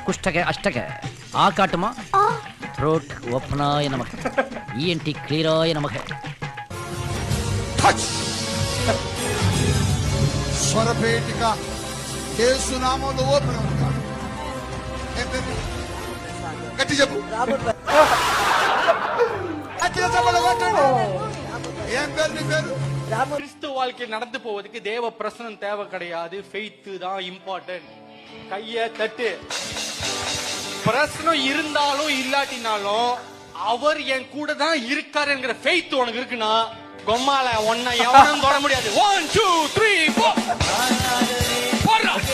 ಕುಷ್ಟಗೆ ಅಷ್ಟಗೆ ಆ ಕಾಟಮ ಥ್ರೋಟ್ ಓಪನಾಯ ನಮಃ ENT ಕ್ಲಿಯರಾಯ ನಮಃ ಸ್ವರಪೇಟಿಕ యేసు నామములో ఓపెన్ అవుతుంది గట్టి చెప్పు గట్టిగా చెప్పాలి కొట్టండి ఏం పేరు నీ పేరు கிறிஸ்துவ வாழ்க்கை நடந்து போவதுக்கு தேவ பிரசனம் தேவை கிடையாது, ஃபெய்த் தான் இம்பார்ட்டன்ட். கைய தட்டு. பிரசனம் இருந்தாலும் இல்லாட்டினாலும் அவர் என் கூட தான் இருக்காருங்கிற ஃபெய்த் உனக்கு இருக்குன்னா கொம்மால ஒன்ன எவனும் தொட முடியாது. 1 2 3 4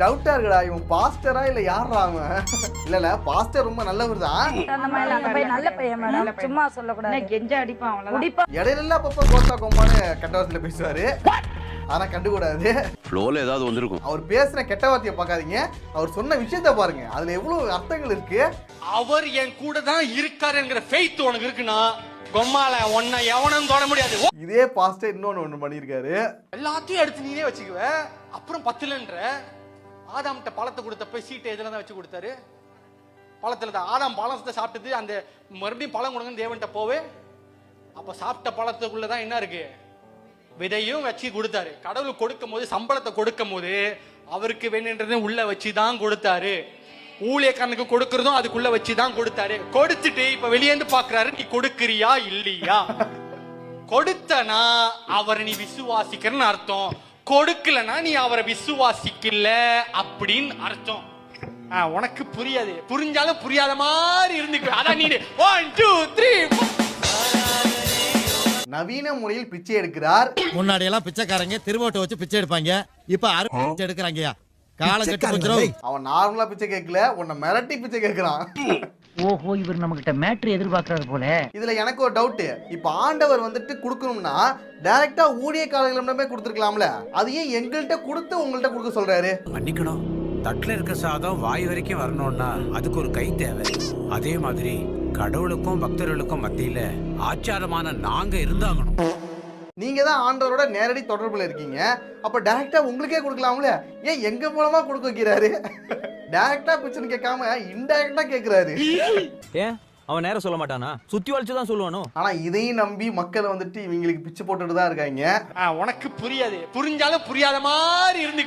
டவுட்டா இருக்குடா, இவன் பாஸ்டரா இல்ல யாரா அவன்? இல்ல பாஸ்டர் ரொம்ப நல்லவர் தான். நல்ல பையன் மேடம், சும்மா சொல்லக்கூடாது. கெஞ்ச அடிப்பான் அவ்வளவுதான். இடையில அப்பப்ப கோட்டா கொம்பான்னு கெட்ட வார்த்தையில பேசுவாரு, ஆனா கண்டுக்கூடாது. ஃப்ளோல ஏதாவது வந்திருக்கும். அவர் பேசுன கெட்ட வார்த்தையை பார்க்காதீங்க, அவர் சொன்ன விஷயத்த பாருங்க, அதுல எவ்வளவு அர்த்தங்கள் இருக்கு. அவர் என் கூட தான் இருக்காருங்கிற ஃபெய்த் உனக்கு இருக்குன்னா கொம்மால ஒன்ன எவனும் தொட முடியாது. இதே பாஸ்டர் இன்னொன்னு பண்ணிருக்காரு. எல்லாத்தையும் எடுத்து நீனே வச்சுக்குவ, அப்புறம் பத்துலன்ற. ஆதாம்கிட்ட பழத்தை கொடுத்தப்ப சீட்டை எதுல தான் வச்சு கொடுத்தாரு? பழத்துல தான். ஆதாம் பழத்தை சாப்பிட்டது, அந்த மறுபடியும் பழம் கொடுங்கன்னு தேவன்கிட்ட போவே. அப்ப சாப்பிட்ட பழத்துக்குள்ளதான் என்ன இருக்கு? விதையும் வச்சு கொடுத்தாரு. கடவுள் கொடுக்கும் போது, சம்பளத்தை கொடுக்கும் போது அவருக்கு வேணுன்றதை உள்ள வச்சுதான் கொடுத்தாரு. ஊழியக்காரனுக்கு கொடுக்கறதும் அதுக்குள்ள வச்சுதான் கொடுத்தாரு. கொடுத்துட்டு இப்ப வெளியேந்து பாக்குறாரு, நீ கொடுக்கறியா இல்லையா? கொடுத்தனா அவரை நீ விசுவாசிக்கிறன்னு அர்த்தம், கொடுக்கலனா நீ அவரை விசுவாசிக்கல அப்படின்னு அர்த்தம். உனக்கு புரியாது, புரிஞ்சாலும் புரியாத மாதிரி இருந்துக்கு. அதான் நீ 1 2 3 நவீன முறையில் பிச்சை எடுக்கிறார். முன்னாடி எல்லாம் பிச்சைக்காரங்க திருவோட்டை வச்சு பிச்சை எடுப்பாங்க, இப்ப பிச்சை எடுக்கிறாங்கயா. காலம் கெட்டு போச்சுரும். அவன் நார்மலா பிச்சை கேட்கல, உன்னை மிரட்டி பிச்சை கேட்கிறான். ஓஹோ, இவர் நம்ம கிட்ட மேட்ரு எதிர்பார்க்கறாரு போல. இதுல எனக்கு ஒரு டவுட், இப்ப ஆண்டவர் வந்துட்டு கொடுக்கணும்னா டைரக்டா ஊழியக்காரர்களிடமே கொடுத்துருக்கலாம்ல, அது ஏன் எங்கள்கிட்ட கொடுத்து உங்கள்கிட்ட கொடுக்க சொல்றாரு? மன்னிக்கணும், தட்டுல இருக்க சாதம் வாய் வரைக்கும் வரணும்னா அதுக்கு ஒரு கை தேவை. அதே மாதிரி கடவுளுக்கும் பக்தர்களுக்கும் மத்தியில ஆச்சாரமான நாங்க இருந்தாகணும். நீங்க தான் ஆண்டவரோட நேரடி தொடர்புல இருக்கீங்க, அப்ப டைரக்டா உங்களுக்கே கொடுக்கலாம்ல, ஏன் எங்க மூலமா கொடுக்க வைக்கிறாரு? டைரக்டா பிச்சைன்னு கேட்காம இன்டைரக்டா கேக்குறாரு. ஏன் அவன் நேரம் சொல்ல மாட்டானா? சுத்தி வளைச்சுதான் சொல்லுவானோ? ஆனா இதையும் நம்பி மக்கள் வந்துட்டு இவங்களுக்கு பிச்சை போட்டுட்டு தான் இருக்காங்க. உனக்கு புரியாது, புரிஞ்சாலும் புரியாத மாதிரி இருந்து